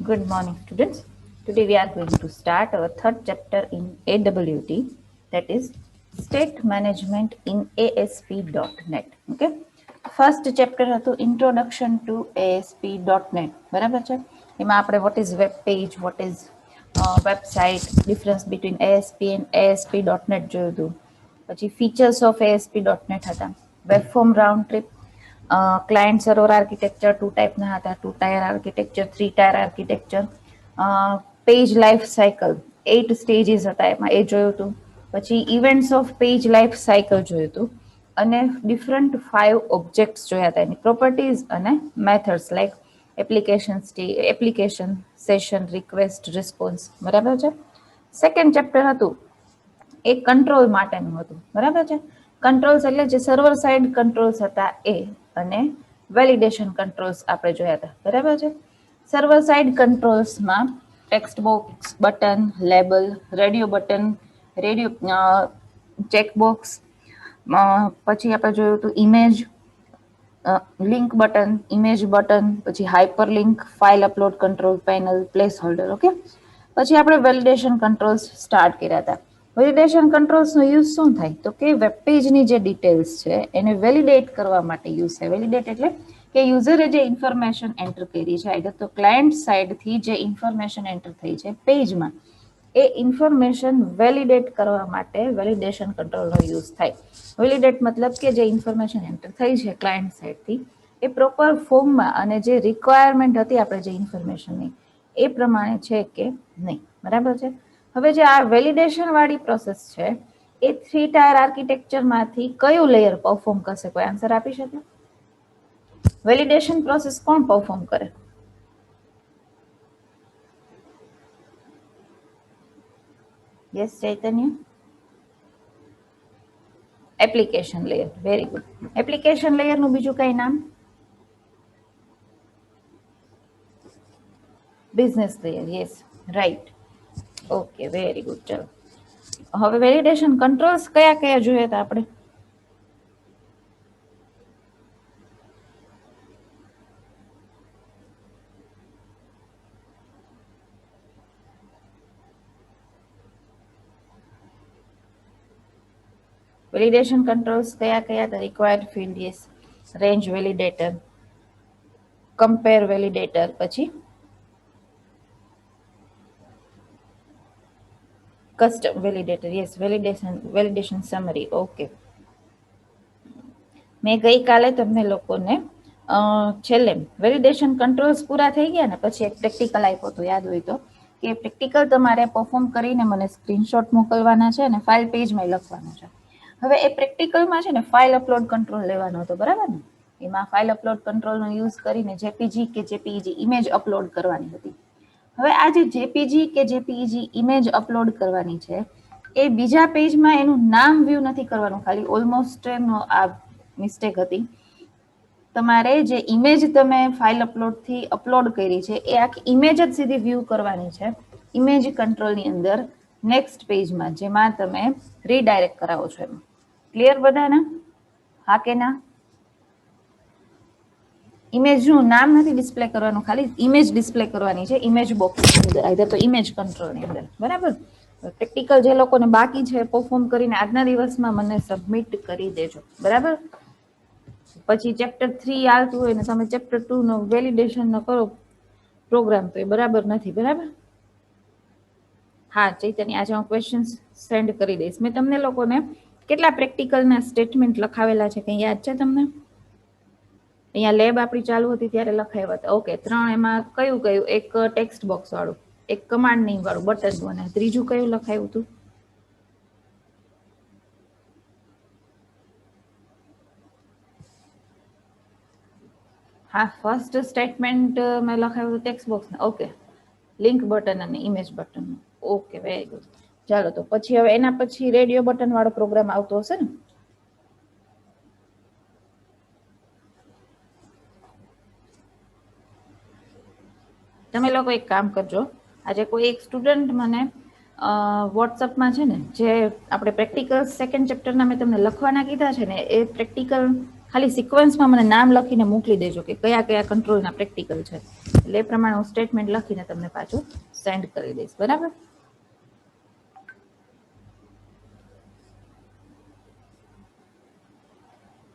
Good morning, students. Today we are going to start our third chapter in AWT, that is State Management in ASP.NET. Okay. First chapter હતું Introduction to ASP.NET. બરાબર છે. એમાં આપણે what is web page, what is website, difference between ASP and ASP.NET જોયું હતું. પછી features of ASP.NET હતા. Web form round trip, client server architecture two ટાઈપના હતા, 2 tier architecture, 3 tier architecture, page life cycle 8 stages હતા એમાં એ જોયું હતું. પછી events of page life cycle જોયું હતું અને ડિફરન્ટ 5 ઓબ્જેક્ટ્સ જોયા હતા, એની પ્રોપર્ટીઝ અને methods like application, session, request, response. બરાબર છે. સેકન્ડ ચેપ્ટર હતું એ કંટ્રોલ માટેનું હતું. બરાબર છે. કંટ્રોલ્સ એટલે જે સર્વર સાઇડ કંટ્રોલ્સ હતા એ અને વેલિડેશન કંટ્રોલ્સ આપણે જોયા હતા. બરાબર છે. સર્વર સાઇડ કંટ્રોલ્સમાં text box, button, label, radio button, radio checkbox, પછી આપણે જોયું હતું image, link button, image button, પછી hyperlink, file upload control panel, placeholder. Okay. પછી આપણે વેલિડેશન કંટ્રોલ્સ સ્ટાર્ટ કર્યા હતા. વેલિડેશન કંટ્રોલ્સનો યુઝ શું થાય તો કે વેબ પેજની જે ડિટેલ્સ છે એને વેલિડેટ કરવા માટે યુઝ થાય. વેલિડેટ એટલે કે યુઝરે જે ઇન્ફોર્મેશન એન્ટર કરી છે, આઈધર તો ક્લાયન્ટ સાઇડથી જે ઇન્ફોર્મેશન એન્ટર થઈ છે પેજમાં, એ ઇન્ફોર્મેશન વેલિડેટ કરવા માટે વેલિડેશન કંટ્રોલનો યુઝ થાય. વેલિડેટ મતલબ કે જે ઇન્ફોર્મેશન એન્ટર થઈ છે ક્લાયન્ટ સાઇડથી એ પ્રોપર ફોર્મમાં અને જે રિક્વાયરમેન્ટ હતી આપણે જે ઇન્ફોર્મેશનની એ પ્રમાણે છે કે નહીં. બરાબર છે. હવે જે આ વેલિડેશન વાળી પ્રોસેસ છે એ 3 ટાયર આર્કિટેક્ચરમાંથી કયું લેયર પરફોર્મ કરશે? કોઈ આન્સર આપી શકે? વેલિડેશન પ્રોસેસ કોણ પરફોર્મ કરે? Yes Chaitanya? Application layer. Very good. Application લેયરનું બીજું કઈ નામ? Business layer. Yes, right. Okay, very good. ચલો હવે વેલિડેશન કંટ્રોલ્સ કયા કયા જોયા હતા આપણે? વેલિડેશન કંટ્રોલ્સ કયા કયા હતા? Required field, yes. Range validator, compare validator, પછી custom validator, yes. Validation summary. Okay. મેં ગઈકાલે તમને લોકોને છેલ્લે વેલિડેશન કંટ્રોલ્સ પૂરા થઈ ગયા ને પછી એક પ્રેક્ટિકલ આપ્યો હતો, યાદ હોય તો, કે પ્રેક્ટિકલ તમારે પરફોર્મ કરીને મને સ્ક્રીનશોટ મોકલવાના છે અને ફાઇલ પેજમાં લખવાનું છે. હવે એ પ્રેક્ટિકલમાં છે ને ફાઇલ અપલોડ કંટ્રોલ લેવાનો હતો. બરાબર ને? એમાં ફાઇલ અપલોડ કંટ્રોલનો યુઝ કરીને જેપીજી કે જેપીઈજી ઇમેજ અપલોડ કરવાની હતી. હવે આ જે જેપીજી કે જેપીઈજી ઇમેજ અપલોડ કરવાની છે એ બીજા પેજમાં એનું નામ વ્યૂ નથી કરવાનું, ખાલી ઓલમોસ્ટ એનો આ મિસ્ટેક હતી. તમારે જે ઇમેજ તમે ફાઇલ અપલોડથી અપલોડ કરી છે એ આખી ઇમેજ જ સીધી વ્યૂ કરવાની છે ઇમેજ કંટ્રોલની અંદર નેક્સ્ટ પેજમાં, જેમાં તમે રીડાયરેક્ટ કરાવો છો. એમાં ક્લિયર બધાને? હા કે ના? ઇમેજનું નામ નથી ડિસ્પ્લે કરવાનું, ખાલી ઇમેજ ડિસ્પ્લે કરવાની છે ઇમેજ બોક્સની અંદર, આઈધર તો ઇમેજ કંટ્રોલની અંદર. બરાબર? પ્રેક્ટિકલ જે લોકોને બાકી છે પરફોર્મ કરીને આજના દિવસમાં મને સબમિટ કરી દેજો. બરાબર? પછી ચેપ્ટર 3 આવતું હોય ને તમે ચેપ્ટર 2 નો વેલિડેશન નો કરો પ્રોગ્રામ તો એ બરાબર નથી. બરાબર? હા ચૈતન્ય, આજે હું ક્વેશ્ચન્સ સેન્ડ કરી દઈશ. મેં તમને લોકોને કેટલા પ્રેક્ટિકલના સ્ટેટમેન્ટ લખાવેલા છે કંઈ યાદ છે તમને? અહીંયા લેબ આપણી ચાલુ હતી ત્યારે લખાવ્યા હતા. ઓકે, 3. એમાં કયું કયું? એક ટેક્સ્ટ બોક્સ વાળું, એક કમાન્ડની વાળું બટન, અને ત્રીજું કયું લખાયું હતું? હા, ફર્સ્ટ સ્ટેટમેન્ટ મેં લખાવ્યું હતું text box. Okay, link button અને image button. Okay, very good. ચાલો તો પછી હવે એના પછી રેડિયો બટન વાળો પ્રોગ્રામ આવતો હશે ને? તમે લોકો એક કામ કરજો, આજે કોઈ એક સ્ટુડન્ટ મને વોટ્સઅપમાં છે ને જે આપણે પ્રેક્ટિકલ સેકન્ડ ચેપ્ટરના મેં તમને લખવાના કીધા છે ને એ પ્રેક્ટિકલ ખાલી સિક્વન્સમાં મને નામ લખીને મોકલી દેજો કે કયા કયા કંટ્રોલના પ્રેક્ટિકલ છે, એટલે એ પ્રમાણે હું સ્ટેટમેન્ટ લખીને તમને પાછું સેન્ડ કરી દઈશ. બરાબર?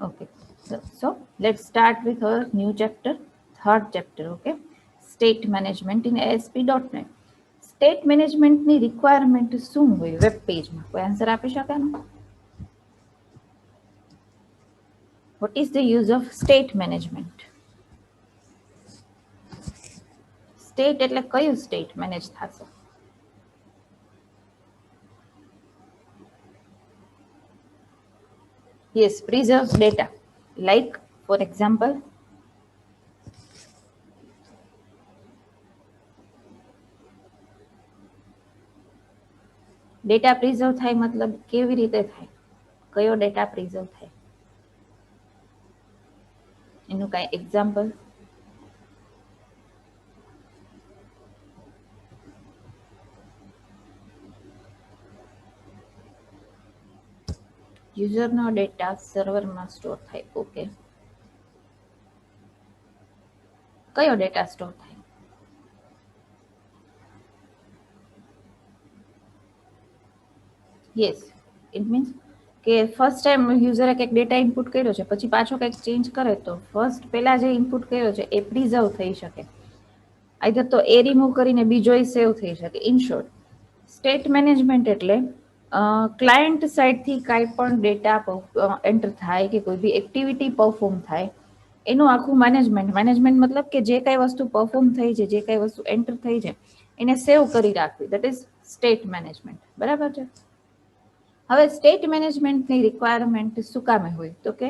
Okay, so let's start with our new chapter, third chapter. Okay, state management in ASP.NET. State મેનેજમેન્ટની રિક્વાયરમેન્ટ શું હોય વેબ પેજમાં? કોઈ આન્સર આપી શકે? What is the use of state management? State એટલે કયું સ્ટેટ મેનેજ થશે? Yes, preserve data. Like, for example, data preserve થાય મતલબ કેવી રીતે થાય? કયો ડેટા પ્રિઝર્વ થાય? એનું કાંઈ એક્ઝામ્પલ? યુઝરનો ડેટા સર્વરમાં સ્ટોર થાય. ઓકે, કયો ડેટા સ્ટોર થાય? યસ, ઇટ મીન્સ કે ફર્સ્ટ ટાઈમ યુઝરે કંઈક ડેટા ઇનપુટ કર્યો છે, પછી પાછો કંઈક ચેન્જ કરે તો ફર્સ્ટ પહેલા જે ઇનપુટ કર્યો છે એ પ્રિઝર્વ થઈ શકે, આઈધર તો એ રિમૂવ કરીને બીજો સેવ થઈ શકે. ઇન શોર્ટ, સ્ટેટ મેનેજમેન્ટ એટલે ક્લાયન્ટ સાઇડથી કાંઈ પણ ડેટા એન્ટર થાય કે કોઈ બી એક્ટિવિટી પરફોર્મ થાય એનું આખું મેનેજમેન્ટ મતલબ કે જે કાંઈ વસ્તુ પરફોર્મ થઈ છે, જે કાંઈ વસ્તુ એન્ટર થઈ છે એને સેવ કરી રાખવી, દેટ ઇઝ સ્ટેટ મેનેજમેન્ટ. બરાબર છે? હવે સ્ટેટ મેનેજમેન્ટની રિક્વાયરમેન્ટ શું કામે હોય? તો કે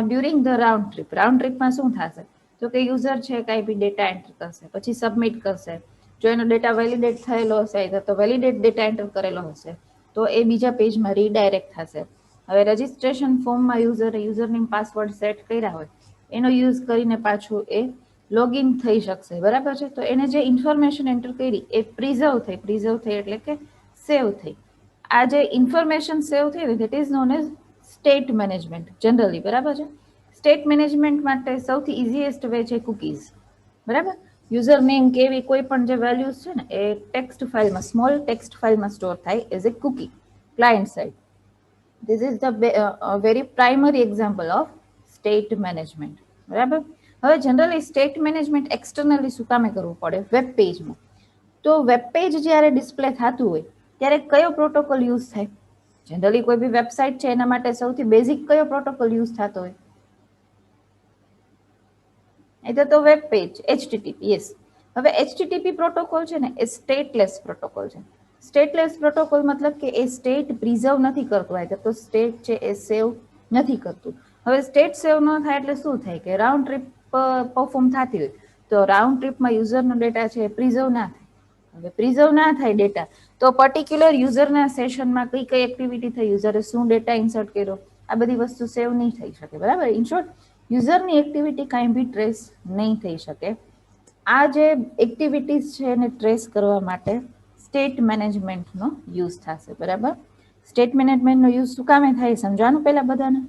ડ્યુરિંગ ધ રાઉન્ડ ટ્રીપમાં શું થશે? તો કે યુઝર છે કાંઈ બી ડેટા એન્ટર કરશે, પછી સબમિટ કરશે. જો એનો ડેટા વેલિડેટ થયેલો હશે તો વેલિડેટ ડેટા એન્ટર કરેલો હશે તો એ બીજા પેજમાં રીડાયરેક્ટ થશે. હવે રજિસ્ટ્રેશન ફોર્મમાં યુઝરનેમ પાસવર્ડ સેટ કર્યા હોય એનો યુઝ કરીને પાછું એ લોગિન થઈ શકશે. બરાબર છે? તો એને જે ઇન્ફોર્મેશન એન્ટર કરી એ પ્રિઝર્વ થઈ એટલે કે સેવ થઈ. આ જે ઇન્ફોર્મેશન સેવ થઈ ને that is known as state management generally. બરાબર છે? સ્ટેટ મેનેજમેન્ટ માટે સૌથી ઇઝીએસ્ટ વે છે કુકીઝ. બરાબર? યુઝર નેમ કેવી કોઈ પણ જે વેલ્યુઝ છે ને એ ટેક્સ્ટ ફાઇલમાં, સ્મોલ ટેક્સ્ટ ફાઇલમાં સ્ટોર થાય as a cookie client side. This is the very primary example of state management. બરાબર? હવે જનરલી સ્ટેટ મેનેજમેન્ટ એક્સટર્નલી શું કામે કરવું પડે? વેબ પેજમાં. તો વેબ પેજ જ્યારે ડિસ્પ્લે થતું હોય ત્યારે કયો પ્રોટોકોલ યુઝ થાય? જનરલી કોઈ બી વેબસાઇટ છે એના માટે સૌથી બેઝિક કયો પ્રોટોકોલ યુઝ થતો હોય? એ તો વેબ પેજ, HTTP. યસ. હવે HTTP પ્રોટોકોલ છે ને એ સ્ટેટલેસ પ્રોટોકોલ છે. સ્ટેટલેસ પ્રોટોકોલ મતલબ કે એ સ્ટેટ પ્રિઝર્વ નથી કરતું, હોય તો સ્ટેટ છે એ સેવ નથી કરતું. હવે સ્ટેટ સેવ ન થાય એટલે શું થાય કે રાઉન્ડ ટ્રીપ પરફોર્મ થતી હોય તો રાઉન્ડ ટ્રીપમાં યુઝરનો ડેટા છે એ પ્રિઝર્વ ના થાય. હવે પ્રિઝર્વ ના થાય ડેટા તો પર્ટિક્યુલર યુઝરના સેશનમાં કઈ કઈ એક્ટિવિટી થઈ, યુઝરે શું ડેટા ઇન્સર્ટ કર્યો, આ બધી વસ્તુ સેવ નહીં થઈ શકે. બરાબર? ઇન શોર્ટ, યુઝરની એક્ટિવિટી કાંઈ બી ટ્રેસ નહીં થઈ શકે. આ જે એક્ટિવિટીઝ છે એને ટ્રેસ કરવા માટે સ્ટેટ મેનેજમેન્ટનો યુઝ થશે. બરાબર? સ્ટેટ મેનેજમેન્ટનો યુઝ શું કામે થાય સમજવાનું પહેલા બધાને.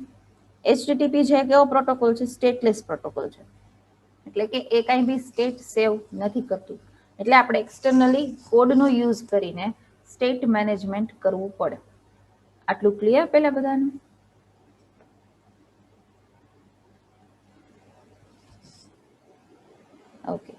HTTP છે કેવો પ્રોટોકોલ છે? સ્ટેટલેસ પ્રોટોકોલ છે, એટલે કે એ કાંઈ બી સ્ટેટ સેવ નથી કરતું. એટલે આપણે એક્સટર્નલી કોડનો યુઝ કરીને સ્ટેટ મેનેજમેન્ટ કરવું પડે. આટલું ક્લિયર પહેલા બધાને? ઓકે.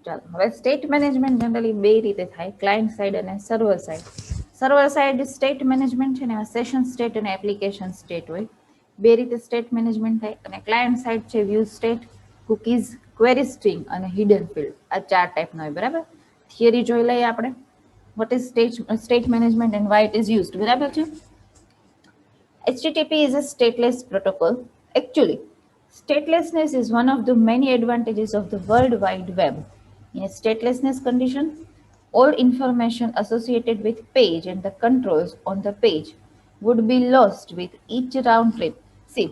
ચાલો, હવે સ્ટેટ મેનેજમેન્ટ જનરલી બે રીતે થાય, ક્લાયન્ટ સાઇડ અને server side. Server side state management છે ને એમાં સેશન સ્ટેટ અને એપ્લિકેશન સ્ટેટ હોય. બે રીતે સ્ટેટ મેનેજમેન્ટ થાય. અને ક્લાયન્ટ સાઇડ છે view state, cookies, query string અને હિડન ફિલ્ડ. આ ચાર ટાઈપનો હોય. બરાબર? થિયરી જોઈ લઈએ આપણે. What is state management and Y it is used. બરાબર છે? HTTP is a stateless protocol. Actually, statelessness is one of the many advantages of the World Wide Web. In a statelessness condition, all information associated with page and the controls on the page would be lost with each round trip. See,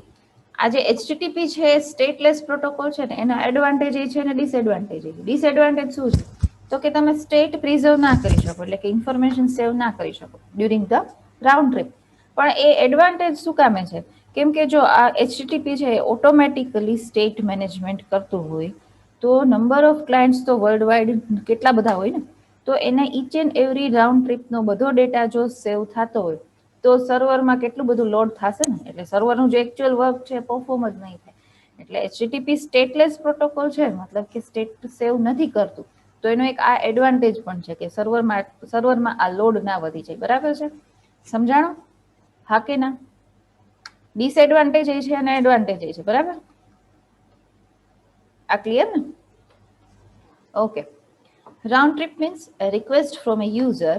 આ જે HTTP છે stateless protocol છે ને એના advantage એ છે ને disadvantage એ. Disadvantage શું છે તો કે તમે સ્ટેટ પ્રિઝર્વ ના કરી શકો, એટલે કે ઇન્ફોર્મેશન સેવ ના કરી શકો ડ્યુરિંગ ધ રાઉન્ડ ટ્રીપ. પણ એ એડવાન્ટેજ શું કામે છે? કેમ કે જો આ HTTP છે એ ઓટોમેટિકલી સ્ટેટ મેનેજમેન્ટ કરતું હોય તો નંબર ઓફ ક્લાયન્ટ્સ તો વર્લ્ડ વાઇડ કેટલા બધા હોય ને, તો એના ઈચ એન્ડ એવરી રાઉન્ડ ટ્રીપનો બધો ડેટા જો સેવ થતો હોય તો સર્વરમાં કેટલું બધું લોડ થશે ને, એટલે સર્વરનું જે એકચ્યુઅલ વર્ક છે પરફોર્મ જ નહીં થાય. એટલે HTTP સ્ટેટલેસ પ્રોટોકોલ છે, મતલબ કે સ્ટેટ સેવ નથી કરતું. તો એનો એક આ એડવાન્ટેજ પણ છે કે સર્વરમાં આ લોડ ના વધી જાય. બરાબર છે, સમજાણું? હા કે ના? ડિસએડવાન્ટેજ એ છે અને એડવાન્ટેજ એ છે. બરાબર, આ ક્લિયર ને? Okay. Round trip means a request from a user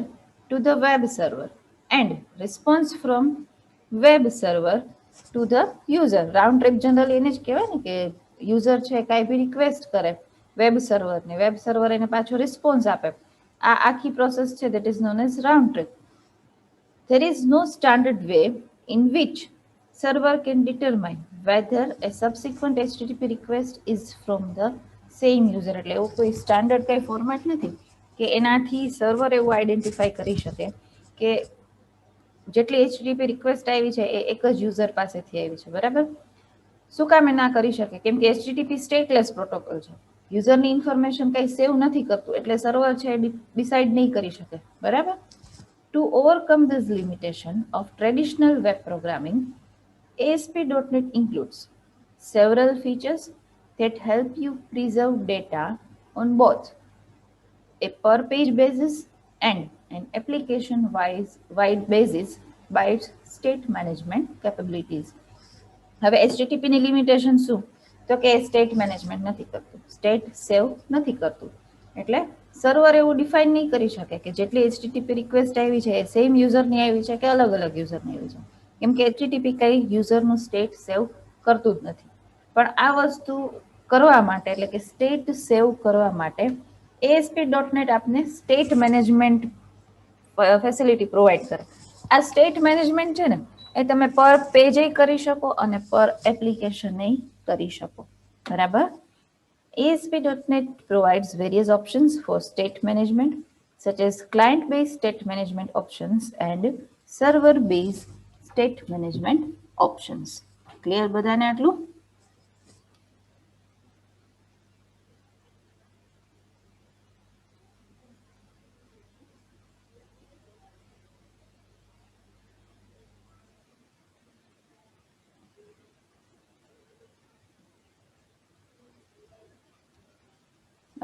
to the web server and response from web server to the user. Round trip generally એને જ કહેવાય ને કે યુઝર છે કાંઈ બી રિક્વેસ્ટ કરે વેબ સર્વરને, વેબ સર્વર એને પાછો રિસ્પોન્સ આપે. આ આખી પ્રોસેસ છે that is known as round trip. There is no standard way in which server can determine whether a subsequent HTTP request is from the same user. એટલે એવું કોઈ standard કઈ ફોર્મેટ નથી કે એનાથી સર્વર એવું આઈડેન્ટિફાઈ કરી શકે કે જેટલી HTTP રિક્વેસ્ટ આવી છે એ એક જ યુઝર પાસેથી આવી છે. બરાબર, શું કામ એ ના કરી શકે? કેમ કે HTTP સ્ટેટલેસ પ્રોટોકોલ છે, યુઝરની ઇન્ફોર્મેશન કઈ સેવ નથી કરતું, એટલે સર્વર છે ડિસાઇડ નહીં કરી શકે. બરાબર. To overcome this limitation of traditional web programming, ASP.NET includes several features that help you preserve data on both a per page basis and an application wide basis by its state management capabilities. હવે HTTP ની limitation શું? તો કે state management નથી કરતું, state સેવ નથી કરતું. એટલે સર્વર એવું ડિફાઇન નહીં કરી શકે કે જેટલી HTTP રિક્વેસ્ટ આવી છે એ સેમ યુઝરની આવી છે કે અલગ અલગ યુઝરની આવી છે, કેમ કે HTTP કઈ યુઝરનું સ્ટેટ સેવ કરતું જ નથી. પણ આ વસ્તુ કરવા માટે, એટલે કે સ્ટેટ સેવ કરવા માટે ASP.NET આપને સ્ટેટ મેનેજમેન્ટ ફેસિલિટી પ્રોવાઈડ કરે. આ સ્ટેટ મેનેજમેન્ટ છે ને એ તમે પર પેજ કરી શકો અને પર એપ્લિકેશન કરી શકો. બરાબર. ASP.NET provides various options for state management such as client-based state management options and server-based state management options. Clear બધાને આટલું?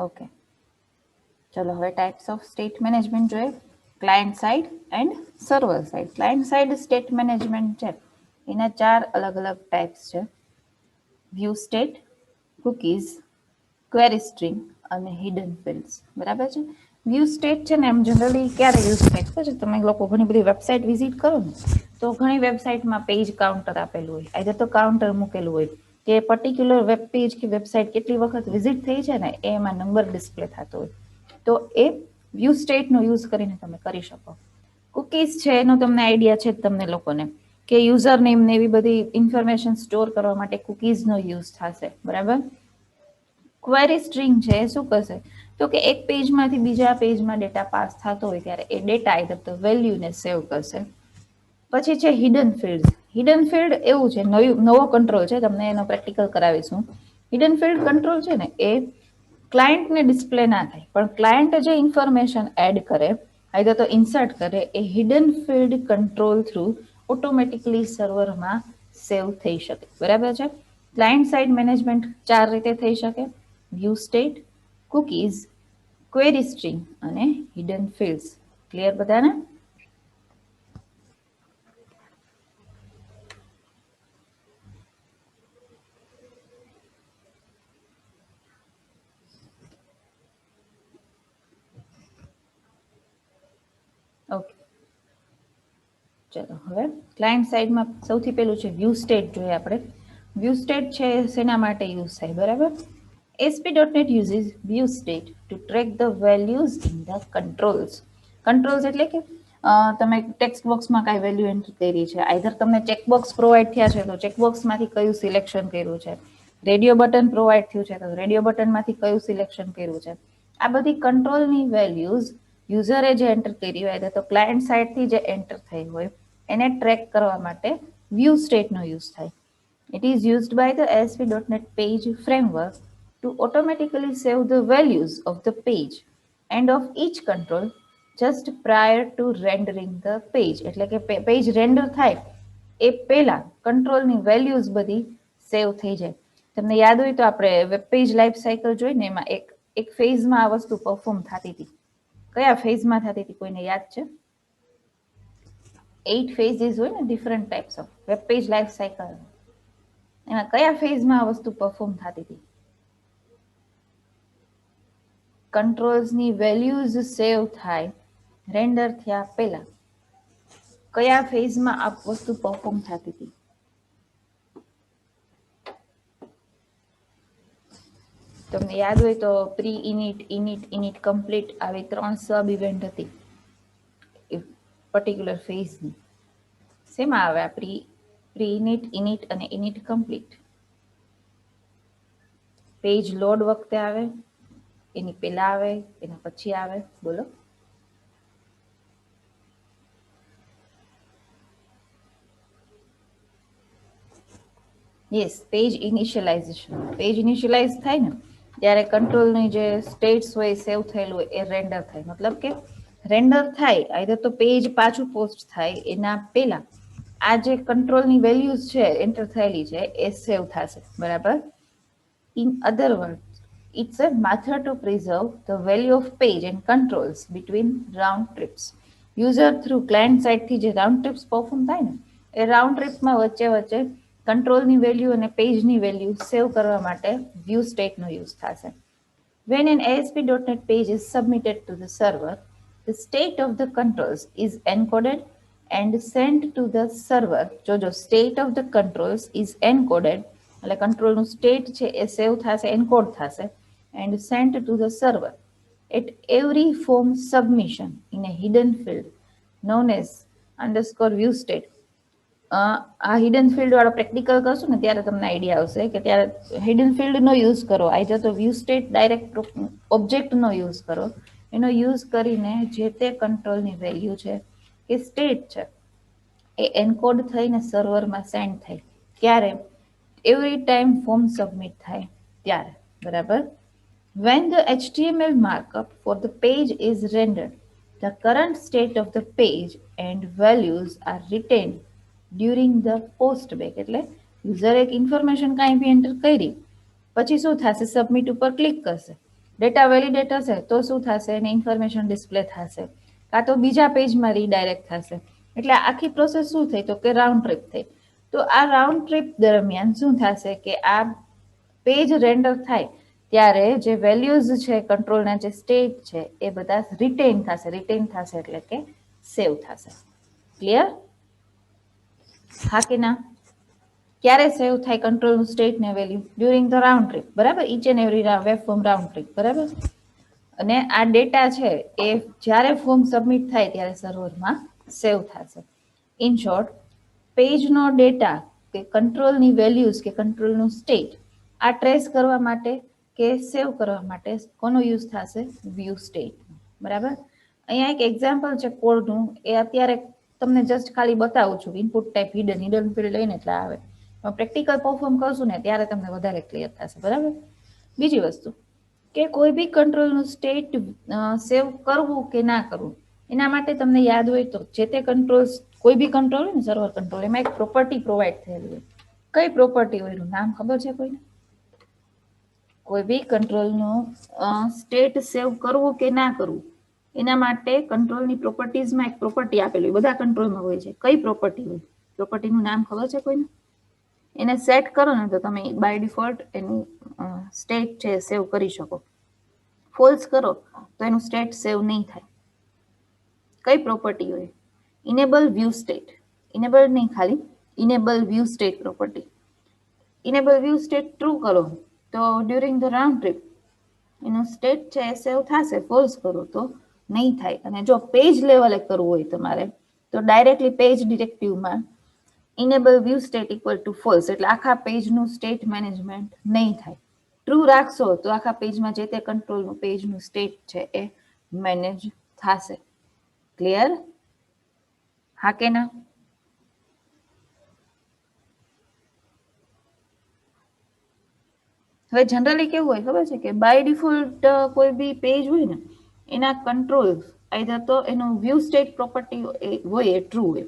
ઓકે, ચલો હવે ટાઈપ્સ ઓફ સ્ટેટ મેનેજમેન્ટ જોઈએ. Client side and server side. Client side state management છે એના 4 અલગ અલગ types છે: view state, cookies, query string અને હિડન ફિલ્ડ્સ. બરાબર છે. વ્યૂ સ્ટેટ છે ને એમ જનરલી ક્યારે યુઝ થાય ખબર છે? તમે લોકો ઘણી બધી વેબસાઇટ વિઝિટ કરો ને તો ઘણી વેબસાઇટમાં પેજ કાઉન્ટર આપેલું હોય, આઈધર તો કાઉન્ટર મૂકેલું હોય કે પર્ટિક્યુલર વેબ પેજ કે વેબસાઇટ કેટલી વખત વિઝિટ થઈ છે ને એમાં નંબર ડિસ્પ્લે થતો હોય. તો એ વ્યૂ સ્ટેટનો યુઝ કરીને તમે કરી શકો. કુકીઝ છે એનો તમને આઈડિયા છે જ તમને લોકોને કે યુઝર નેમ ને એવી બધી ઇન્ફોર્મેશન સ્ટોર કરવા માટે કુકીઝનો યુઝ થશે. બરાબર. ક્વેરી સ્ટ્રિંગ છે એ શું કરશે તો કે એક પેજમાંથી બીજા પેજમાં ડેટા પાસ થતો હોય ત્યારે એ ડેટા આઈધર તો વેલ્યુને સેવ કરશે. પછી છે હિડન ફિલ્ડ. હિડન ફિલ્ડ એવું છે, નવો કંટ્રોલ છે, તમને એનો પ્રેક્ટિકલ કરાવીશું. હિડન ફિલ્ડ કંટ્રોલ છે ને એ ક્લાયન્ટને ડિસ્પ્લે ના થાય, પણ ક્લાયન્ટ જે ઇન્ફોર્મેશન એડ કરે આઈધર તો ઇન્સર્ટ કરે એ hidden field control through automatically સર્વરમાં સેવ થઈ શકે. બરાબર છે. ક્લાયન્ટ સાઇડ મેનેજમેન્ટ 4 રીતે થઈ શકે: view state, cookies, query string અને હિડન ફિલ્ડ્સ. ક્લિયર બધાને? ઓકે, ચલો હવે ક્લાયન્ટ સાઇડમાં સૌથી પહેલું છે વ્યૂ સ્ટેટ જોઈએ આપણે. વ્યૂ સ્ટેટ છે શેના માટે યુઝ થાય? બરાબર. ASP.NET uses view state to track the values in the controls. Controls એટલે કે તમે ટેક્સ્ટ બોક્સમાં કાંઈ વેલ્યુ એન્ટર કરી છે, આઈધર તમને ચેકબોક્સ પ્રોવાઈડ થયા છે તો ચેકબોક્સમાંથી કયું સિલેક્શન કર્યું છે, રેડિયો બટન પ્રોવાઈડ થયું છે તો રેડિયો બટનમાંથી કયું સિલેક્શન કર્યું છે. આ બધી કંટ્રોલની વેલ્યુઝ યુઝરે જે એન્ટર કરી હોય તો ક્લાયન્ટ સાઇડથી જે એન્ટર થઈ હોય એને ટ્રેક કરવા માટે વ્યૂ સ્ટેટનો યુઝ થાય. It is used by the ASP.NET Page framework to automatically save the values of the page and of each control just prior to rendering the page. એટલે કે page render થાય એ પહેલા કંટ્રોલની values બધી સેવ થઈ જાય. તમને યાદ હોય તો આપણે વેબ પેજ લાઈફ સાયકલ જોઈને એમાં એક ફેઝમાં આ વસ્તુ પરફોર્મ થતી હતી. કયા ફેઝમાં થતી હતી કોઈને યાદ છે? 8 phases હોય ને, different types of web page life cycle. એમાં કયા ફેઝમાં આ વસ્તુ પરફોર્મ થતી હતી? કંટ્રોલ્સની વેલ્યુઝ સેવ થાય રેન્ડર થયા પહેલા કયા ફેઝમાં આ વસ્તુ પરફોર્મ થતી હતી? તમને યાદ હોય તો પ્રી ઇનિટ, ઇનિટ કમ્પ્લીટ આવી 3 સબ ઇવેન્ટ હતી એ પર્ટિક્યુલર ફેઝની. શેમાં આવે આ પ્રી ઇનિટ અને ઇનિટ કમ્પ્લીટ? પેજ લોડ વખતે આવે, એની પહેલા આવે, એના પછી આવે? બોલો. Yes, page initialisation. Page initialise થાય ને ત્યારે કંટ્રોલની જે સ્ટેટ્સ હોય સેવ થયેલું હોય એ રેન્ડર થાય. મતલબ કે રેન્ડર થાય આઈધર તો પેજ પાછું પોસ્ટ થાય એના પહેલા આ જે કંટ્રોલની વેલ્યુઝ છે એન્ટર થયેલી છે એ સેવ થશે. બરાબર. In other words, it's a method to preserve the value of page and controls between round trips. User through client side થી જે રાઉન્ડ ટ્રિપ્સ પરફોર્મ થાય ને એ રાઉન્ડ ટ્રિપમાં વચ્ચે કંટ્રોલની વેલ્યુ અને પેજની વેલ્યુ સેવ કરવા માટે વ્યૂ સ્ટેટનો યુઝ થશે. When an ASP.NET page is submitted to the server, the state of the controls is encoded and sent to the server. જો state of the controls is encoded એટલે કંટ્રોલનું state છે એ સેવ થશે, encode થશે and sent to the server at every form submission in a hidden field known as underscore view state. આ hidden field વાળો practical કરશું ને ત્યારે તમને આઈડિયા આવશે કે ત્યારે હિડન ફિલ્ડનો યુઝ કરો, આઈધર તો વ્યૂ સ્ટેટ ડાયરેક્ટ ઓબ્જેક્ટનો યુઝ કરો. એનો યુઝ કરીને જે તે કંટ્રોલની વેલ્યુ છે કે સ્ટેટ છે એ એન્કોડ થઈને સર્વરમાં સેન્ડ થાય. ક્યારે? એવરી ટાઈમ ફોર્મ સબમિટ થાય ત્યારે. બરાબર. When the HTML markup for the page is rendered, the current state of the page and values are retained during the post back. એટલે યુઝર એક ઇન્ફોર્મેશન કાંઈ બી એન્ટર કરી પછી શું થશે? સબમિટ ઉપર ક્લિક કરશે, ડેટા વેલિડેટ હશે તો શું થશે? એને ઇન્ફોર્મેશન ડિસ્પ્લે થશે કાં તો બીજા પેજમાં રીડાયરેક્ટ થશે. એટલે આખી પ્રોસેસ શું થઈ? તો કે રાઉન્ડ ટ્રીપ થઈ. તો આ રાઉન્ડ ટ્રીપ દરમિયાન શું થશે કે આ પેજ રેન્ડર થાય ત્યારે જે વેલ્યુઝ છે કંટ્રોલના જે સ્ટેટ છે એ બધા રિટેન થશે. રિટેન થશે એટલે કે સેવ થશે. ક્લિયર? હા કે ના? ક્યારે સેવ થાય કંટ્રોલનું સ્ટેટ ને value? During the round trip. બરાબર. Each and every web form round trip. બરાબર. અને આ ડેટા છે એ જ્યારે ફોર્મ સબમિટ થાય ત્યારે સર્વરમાં સેવ થશે. ઇન શોર્ટ, પેજનો ડેટા કે કંટ્રોલની વેલ્યુઝ કે કંટ્રોલનું સ્ટેટ આ ટ્રેસ કરવા માટે કે સેવ કરવા માટે કોનો યુઝ થશે? View state. બરાબર. અહીંયા એક એક્ઝામ્પલ છે કોડનું, એ અત્યારે તમને જસ્ટ ખાલી બતાવું છું. ઇનપુટ ટાઈપ હિડન ફિલ્ડ લઈને એટલે આવે. પ્રેક્ટિકલ પરફોર્મ કરશું ને ત્યારે તમને વધારે ક્લિયર થશે. બરાબર. બીજી વસ્તુ કે કોઈ બી કંટ્રોલનું સ્ટેટ સેવ કરવું કે ના કરવું એના માટે તમને યાદ હોય તો જે તે કંટ્રોલ, કોઈ બી કંટ્રોલ હોય ને સર્વર કંટ્રોલ, એમાં એક પ્રોપર્ટી પ્રોવાઈડ થયેલી હોય. કઈ પ્રોપર્ટી હોય એનું નામ ખબર છે કોઈને? કોઈ બી કંટ્રોલનું સ્ટેટ સેવ કરવું કે ના કરવું એના માટે કંટ્રોલની પ્રોપર્ટીઝમાં એક પ્રોપર્ટી આપેલી હોય. બધા કંટ્રોલમાં હોય છે. કઈ પ્રોપર્ટી હોય? પ્રોપર્ટીનું નામ ખબર છે કોઈને? એને સેટ કરો ને તો તમે બાય ડિફોલ્ટ એનું સ્ટેટ છે સેવ કરી શકો. ફોલ્સ કરો તો એનું સ્ટેટ સેવ નહીં થાય. કઈ પ્રોપર્ટી હોય? Enable view state. ઇનેબલ નહીં, ખાલી enable view state property. Enable view state true કરો તો ડ્યુરિંગ ધ રાઉન્ડ ટ્રીપ એનું સ્ટેટ છે સેવ થશે. ફોલ્સ કરો તો નહીં થાય. અને જો પેજ લેવલે કરવું હોય તમારે તો ડાયરેક્ટલી પેજ ડિરેક્ટિવમાં enable view state equal to false, એટલે આખા પેજનું સ્ટેટ મેનેજમેન્ટ નહીં થાય. ટ્રુ રાખશો તો આખા પેજમાં જે તે કંટ્રોલનું પેજનું સ્ટેટ છે એ મેનેજ થશે. ક્લિયર? હા કે ના? હવે જનરલી કેવું હોય ખબર છે કે બાય ડિફોલ્ટ કોઈ બી પેજ હોય ને એના કંટ્રોલ આઈધર તો એનું વ્યૂ સ્ટેટ પ્રોપર્ટી હોય એ ટ્રુ હોય,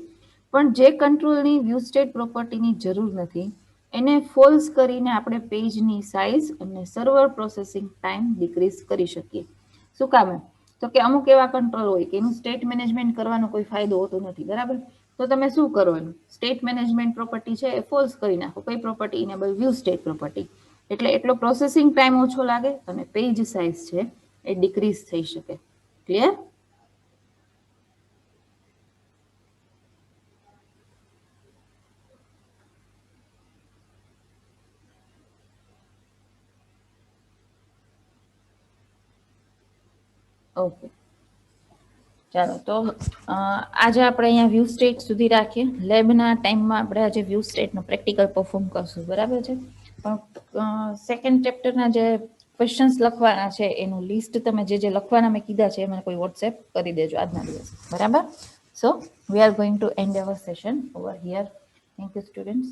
પણ જે કંટ્રોલની વ્યૂ સ્ટેટ પ્રોપર્ટીની જરૂર નથી એને ફોલ્સ કરીને આપણે પેજની સાઇઝ અને સર્વર પ્રોસેસિંગ ટાઈમ ડિક્રીઝ કરી શકીએ. શું કામ? તો કે અમુક એવા કંટ્રોલ હોય કે એનું સ્ટેટ મેનેજમેન્ટ કરવાનો કોઈ ફાયદો હોતો નથી, બરાબર? તો તમે શું કરો, એનું સ્ટેટ મેનેજમેન્ટ પ્રોપર્ટી છે એ ફોલ્સ કરી નાખો. કઈ property? Enable view state property. એટલે એટલો પ્રોસેસિંગ ટાઈમ ઓછો લાગે અને પેજ સાઇઝ છે એ ડિક્રીઝ થઈ શકે. ક્લિયર? ઓકે, ચાલો તો આજે આપણે અહીંયા વ્યૂ સ્ટેટ સુધી રાખીએ. લેબના ટાઈમમાં આપણે આજે વ્યૂ સ્ટેટનો પ્રેક્ટિકલ પરફોર્મ કરશું, બરાબર છે? પણ સેકન્ડ ચેપ્ટરના જે ક્વેશ્ચન્સ લખવાના છે એનું લિસ્ટ તમે જે લખવાના મેં કીધા છે એ મને કોઈ વોટ્સએપ કરી દેજો આજના દિવસે, બરાબર? So we are going to end our session over here. Thank you students.